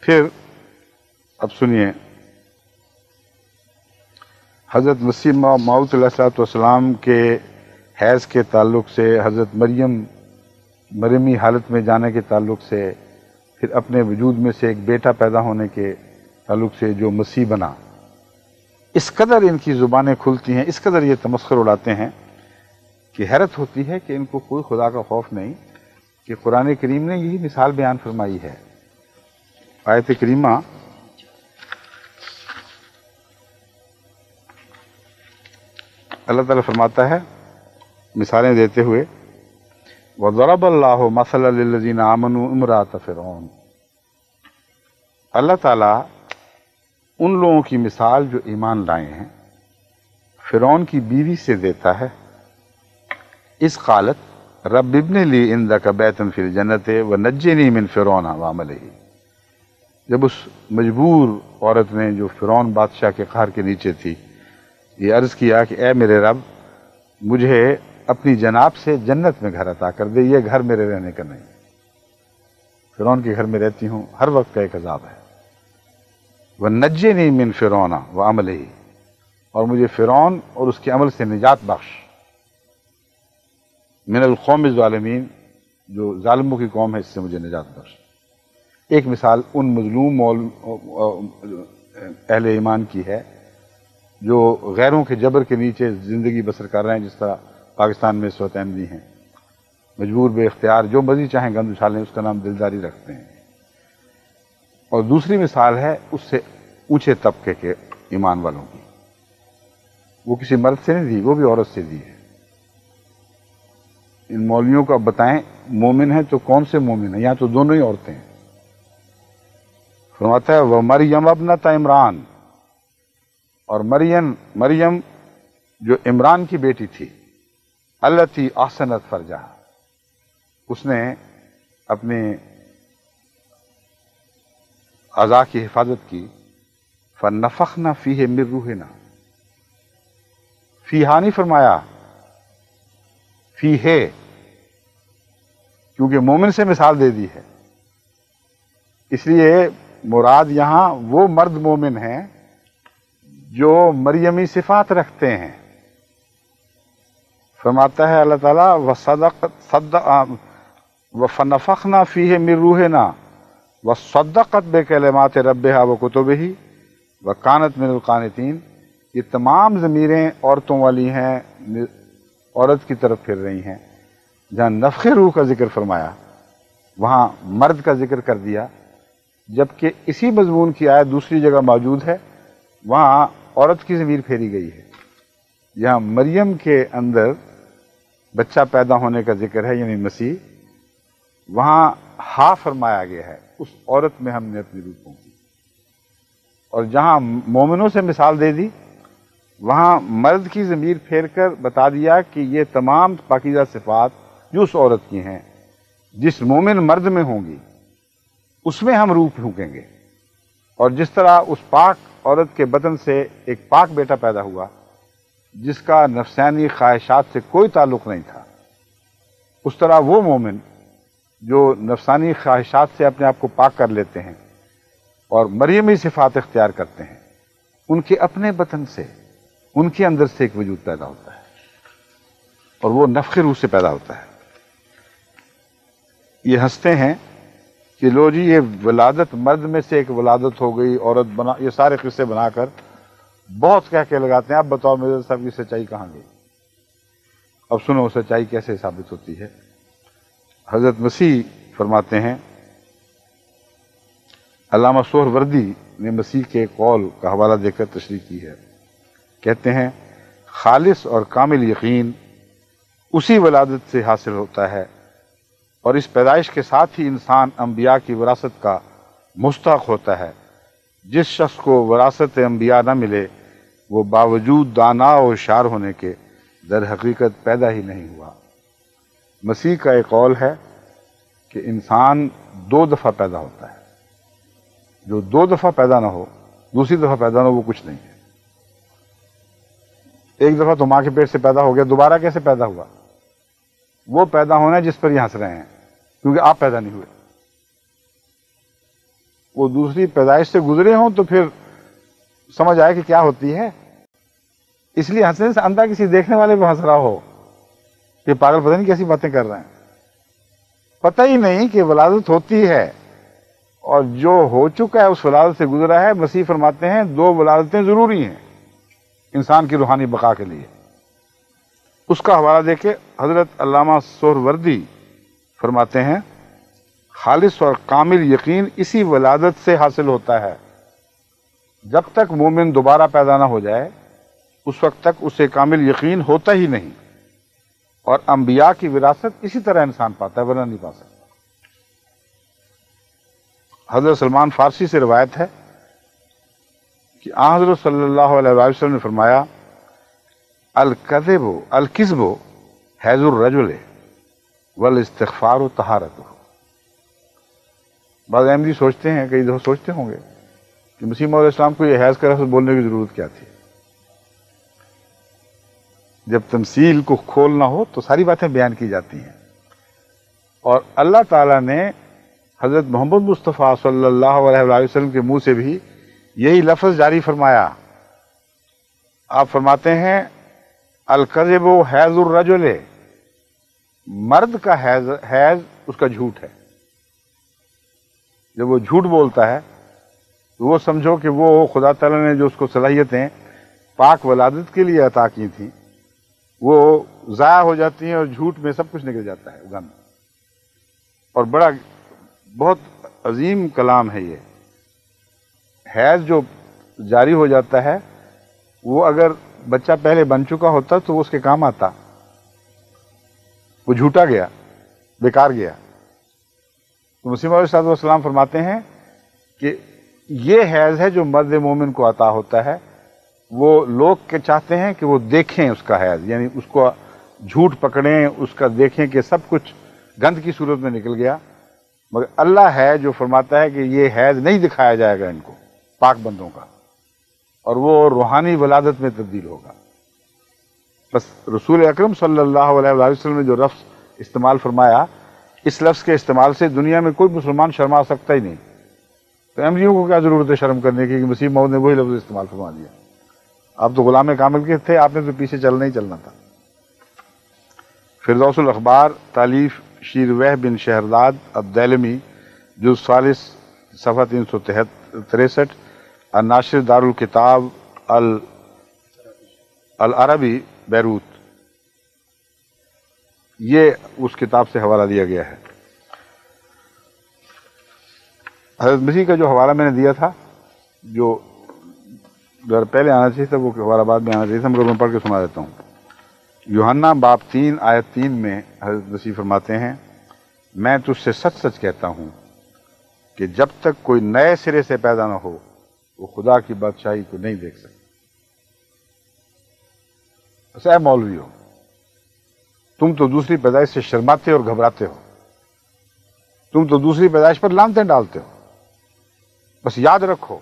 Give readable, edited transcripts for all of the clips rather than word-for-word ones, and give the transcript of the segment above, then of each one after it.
پھر اب سنیے، حضرت مسیح موعود علیہ السلام کے حیض کے تعلق سے، حضرت مریم حالت میں جانے کے تعلق سے، پھر اپنے وجود میں سے ایک بیٹا پیدا ہونے کے تعلق سے جو مسیح بنا، اس قدر ان کی زبانیں کھلتی ہیں، اس قدر یہ تمسخر اڑاتے ہیں کہ حیرت ہوتی ہے کہ ان کو کوئی خدا کا خوف نہیں، کہ قرآن کریم نے یہی مثال بیان فرمائی ہے۔ آیت کریمہ اللہ تعالیٰ فرماتا ہے مثالیں دیتے ہوئے، وَضَرَبَ اللَّهُ مَثَلًا لِلَّذِينَ آمَنُوا امْرَأَتَ فِرْعَوْنَ، اللہ تعالیٰ ان لوگوں کی مثال جو ایمان لائے ہیں فرعون کی بیوی سے دیتا ہے، اس قالت رب ابن لی عندک بیتا فی الجنت ونجنی من فرعون وعملہ، جب اس مجبور عورت نے جو فرعون بادشاہ کے قہر کے نیچے تھی یہ عرض کیا کہ اے میرے رب مجھے اپنی جناب سے جنت میں گھر عطا کر دے، یہ گھر میرے رہنے کا نہیں، فرعون کے گھر میں رہتی ہوں، ہر وقت کا ایک عذاب ہے، وَنَجِّنِي مِن فِرْعَوْنَ وَعَمَلِهِ، اور مجھے فرعون اور اس کے عمل سے نجات بخش، من القوم الظالمین، جو ظالموں کی قوم ہے اس سے مجھے نجات بخش۔ ایک مثال ان مظلوم اہل ایمان کی ہے جو غیروں کے جبر کے نیچے زندگی بسر کر رہے ہیں، جس طرح پاکستان میں اس وقت احمدی ہیں، مجبور بے اختیار جو مرضی چاہیں گند اچھالیں، اس کا نام دلداری رکھتے ہیں۔ اور دوسری مثال ہے اس سے اونچے طبقے کے ایمان والوں کی، وہ کسی مرد سے نہیں دی، وہ بھی عورت سے دی ہے۔ ان مولویوں کو اب بتائیں مومن ہیں تو کون سے مومن ہیں؟ یہاں تو دونوں ہی عورتیں ہیں۔ فرماتا ہے وَمَرْيَمَ ابْنَتَ عمران، اور مریم جو عمران کی بیٹی تھی، التی احسنت فرجہا، اس نے اپنے اعضاء کی حفاظت کی، فَنَفَخْنَا فِيهِ مِن رُوحِنَا، فیہا نہیں فرمایا فی ہے، کیونکہ مومن سے مثال دے دی ہے، اس لیے مراد یہاں وہ مرد مومن ہیں جو مریمی صفات رکھتے ہیں۔ فرماتا ہے اللہ تعالیٰ وَفَنَفَخْنَا فِيهِ مِن رُوحِنَا وَصَدَّقَتْ بِكَلِمَاتِ رَبِّهَا وَكُتُبِهِ وَكَانَتْ مِنَ الْقَانِتِينَ، یہ تمام ضمیریں عورتوں والی ہیں، عورت کی طرف پھر رہی ہیں۔ جہاں نفخ روح کا ذکر فرمایا وہاں مرد کا ذکر کر دیا، جبکہ اسی مضمون کی آیت دوسری جگہ موجود ہے، وہاں عورت کی ضمیر پھیری گئی ہے۔ یہاں مریم کے اندر بچہ پیدا ہونے کا ذکر ہے، یعنی مسیح، وہاں ہا فرمایا گیا ہے، اس عورت میں ہم نے اپنی روح پھونکی۔ اور جہاں مومنوں سے مثال دے دی وہاں مرد کی ضمیر پھیر کر بتا دیا کہ یہ تمام پاکیزہ صفات جو اس عورت کی ہیں، جس مومن مرد میں ہوں گی اس میں ہم روح پھونکیں گے۔ اور جس طرح اس پاک عورت کے بدن سے ایک پاک بیٹا پیدا ہوا جس کا نفسانی خواہشات سے کوئی تعلق نہیں تھا، اس طرح وہ مومن جو نفسانی خواہشات سے اپنے آپ کو پاک کر لیتے ہیں اور مریمی صفات اختیار کرتے ہیں، ان کے اپنے بدن سے، ان کے اندر سے ایک وجود پیدا ہوتا ہے، اور وہ نفخ روح سے پیدا ہوتا ہے۔ یہ ہنستے ہیں کہ لو جی یہ ولادت مرد میں سے ایک ولادت ہو گئی، عورت بنا، یہ سارے قصے بنا کر بہت کہہ کے لگاتے ہیں۔ اب بتاؤ میرے صاحب کی سچائی کہاں گئی؟ اب سنو سچائی کیسے ثابت ہوتی ہے۔ حضرت مسیح فرماتے ہیں، علامہ سہروردی نے مسیح کے قول کا حوالہ دے کر تشریح کی ہے، کہتے ہیں خالص اور کامل یقین اسی ولادت سے حاصل ہوتا ہے، اور اس پیدائش کے ساتھ ہی انسان انبیاء کی وراثت کا مستحق ہوتا ہے۔ جس شخص کو وراثت انبیاء نہ ملے وہ باوجود دانا و ہوشیار ہونے کے در حقیقت پیدا ہی نہیں ہوا۔ مسیح کا ایک قول ہے کہ انسان 2 دفعہ پیدا ہوتا ہے، جو 2 دفعہ پیدا نہ ہو، دوسری دفعہ پیدا نہ ہو، وہ کچھ نہیں ہے۔ ایک دفعہ تو ماں کے پیٹ سے پیدا ہو گیا، دوبارہ کیسے پیدا ہوا؟ وہ پیدا ہونا ہے جس پر یہ ہنس رہے ہیں، کیونکہ آپ پیدا نہیں ہوئے، وہ دوسری پیدائش سے گزرے ہوں تو پھر سمجھ آئے کہ کیا ہوتی ہے. اس لیے ہنسنے سے اندھا کسی دیکھنے والے پہ ہنس رہا ہو کہ پاگل پتہ نہیں کیسی باتیں کر رہے ہیں. پتہ ہی نہیں کہ ولادت ہوتی ہے، اور جو ہو چکا ہے اس ولادت سے گزرا ہے. مسیح فرماتے ہیں 2 ولادتیں ضروری ہیں انسان کی روحانی بقا کے لیے. اس کا حوالہ دے کے حضرت علامہ سہروردی فرماتے ہیں خالص اور کامل یقین اسی ولادت سے حاصل ہوتا ہے. جب تک مومن دوبارہ پیدا نہ ہو جائے اس وقت تک اسے کامل یقین ہوتا ہی نہیں، اور انبیاء کی وراثت اسی طرح انسان پاتا ہے ورنہ نہیں پا سکتا. حضرت سلمان فارسی سے روایت ہے کہ آن حضرت صلی اللہ علیہ وسلم نے فرمایا الکذب حیض الرجل والاستغفار طہارتہ. بعض احمدی سوچتے ہیں، کئی دفعہ سوچتے ہوں گے کہ مسیح موعود علیہ السلام کو یہ حیض کا لفظ بولنے کی ضرورت کیا تھی. جب تمثیل کو کھولنا ہو تو ساری باتیں بیان کی جاتی ہیں، اور اللہ تعالیٰ نے حضرت محمد مصطفیٰ صلی اللہ علیہ وسلم کے منہ سے بھی یہی لفظ جاری فرمایا. آپ فرماتے ہیں الکذب حیض الرجل، مرد کا حیض اس کا جھوٹ ہے. جب وہ جھوٹ بولتا ہے تو وہ سمجھو کہ وہ خدا تعالیٰ نے جو اس کو صلاحیتیں پاک ولادت کے لیے عطا کی تھیں وہ ضائع ہو جاتی ہیں، اور جھوٹ میں سب کچھ نکل جاتا ہے گند. اور بہت عظیم کلام ہے یہ. حیض جو جاری ہو جاتا ہے وہ اگر بچہ پہلے بن چکا ہوتا تو وہ اس کے کام آتا، وہ جھوٹا گیا، بیکار گیا. تو مسیح موعود علیہ السلام فرماتے ہیں کہ یہ حیض ہے جو مرد مومن کو عطا ہوتا ہے. وہ لوگ چاہتے ہیں کہ وہ دیکھیں اس کا حیض، یعنی اس کو جھوٹ پکڑیں، اس کا دیکھیں کہ سب کچھ گند کی صورت میں نکل گیا. مگر اللہ ہے جو فرماتا ہے کہ یہ حیض نہیں دکھایا جائے گا ان کو، پاک بندوں کا، اور وہ روحانی ولادت میں تبدیل ہوگا. بس رسول اکرم صلی اللہ علیہ وسلم نے جو لفظ استعمال فرمایا، اس لفظ کے استعمال سے دنیا میں کوئی مسلمان شرما سکتا ہی نہیں. تو احمدیوں کو کیا ضرورت ہے شرم کرنے کی کہ مسیح موعود نے وہی لفظ استعمال فرما دیا. آپ تو غلام کامل کے تھے، آپ نے تو پیچھے چلنا ہی چلنا تھا. فردوس الاخبار تالیف شیروہ بن شہرداد الدیلمی، جز 40 صفحہ 363، الناشر دار الکتاب العربی بیروت، یہ اس کتاب سے حوالہ دیا گیا ہے. حضرت مسیح کا جو حوالہ میں نے دیا تھا، جو پہلے آنا چاہیے تھا وہ حوالہ بعد میں آنا چاہیے تھا، مگر میں پڑھ کے سنا دیتا ہوں. یوحنا باب 3 آیت 3 میں حضرت مسیح فرماتے ہیں میں تجھ سے سچ سچ کہتا ہوں کہ جب تک کوئی نئے سرے سے پیدا نہ ہو وہ خدا کی بادشاہی کو نہیں دیکھ سکتا. اے مولوی ہو، تم تو دوسری پیدائش سے شرماتے اور گھبراتے ہو، تم تو دوسری پیدائش پر لعنتیں ڈالتے ہو. بس یاد رکھو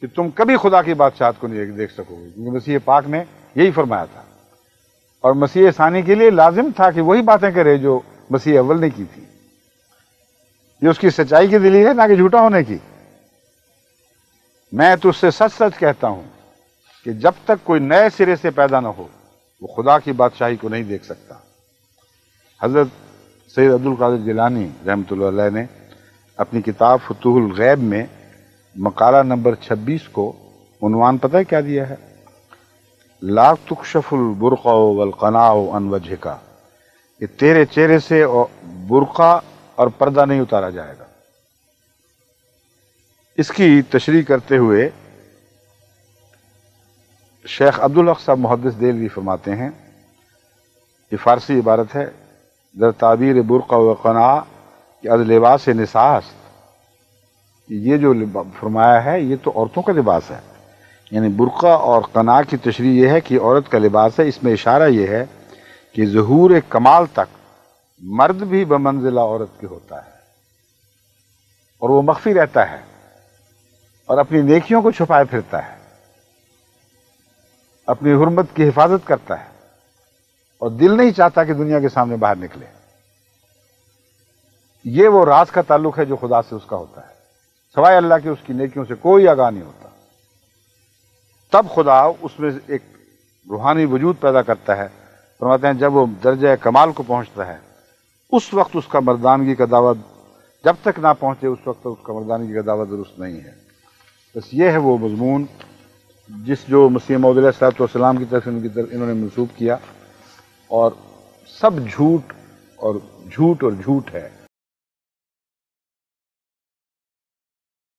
کہ تم کبھی خدا کی بادشاہت کو نہیں دیکھ سکو گے، کیونکہ مسیح پاک نے یہی فرمایا تھا. اور مسیح ثانی کے لیے لازم تھا کہ وہی باتیں کرے جو مسیح اول نے کی تھی. یہ اس کی سچائی کی دلیل ہے، نہ کہ جھوٹا ہونے کی. میں تجھ سے سچ سچ کہتا ہوں کہ جب تک کوئی نئے سرے سے پیدا نہ ہو وہ خدا کی بادشاہی کو نہیں دیکھ سکتا. حضرت سید عبدالقادر جیلانی رحمۃ اللہ علیہ نے اپنی کتاب فتوح الغیب میں مقالہ نمبر 26 کو عنوان پتہ ہے کیا دیا ہے؟ لا تکشف البرقع والقناع عن وجهک، کہ تیرے چہرے سے برقع اور پردہ نہیں اتارا جائے گا. اس کی تشریح کرتے ہوئے شیخ عبدالحق صاحب محدث دہلوی فرماتے ہیں، یہ فارسی عبارت ہے، در تعبیر برقع و قناع کہ از لباس نساء، یہ جو فرمایا ہے یہ تو عورتوں کا لباس ہے. یعنی برقع اور قناع کی تشریح یہ ہے کہ عورت کا لباس ہے. اس میں اشارہ یہ ہے کہ ظہور کمال تک مرد بھی بمنزلہ عورت کے ہوتا ہے، اور وہ مخفی رہتا ہے اور اپنی نیکیوں کو چھپائے پھرتا ہے، اپنی حرمت کی حفاظت کرتا ہے، اور دل نہیں چاہتا کہ دنیا کے سامنے باہر نکلے. یہ وہ راز کا تعلق ہے جو خدا سے اس کا ہوتا ہے. سوائے اللہ کے اس کی نیکیوں سے کوئی آگاہ نہیں ہوتا. تب خدا اس میں ایک روحانی وجود پیدا کرتا ہے. فرماتے ہیں جب وہ درجہ کمال کو پہنچتا ہے اس وقت اس کا مردانگی کا دعویٰ جب تک نہ پہنچے اس وقت اس کا مردانگی کا دعویٰ درست نہیں ہے. بس یہ ہے وہ مضمون جو مسیح موعود علیہ الصلوۃ والسلام کی طرف انہوں نے منسوب کیا، اور سب جھوٹ اور جھوٹ ہے.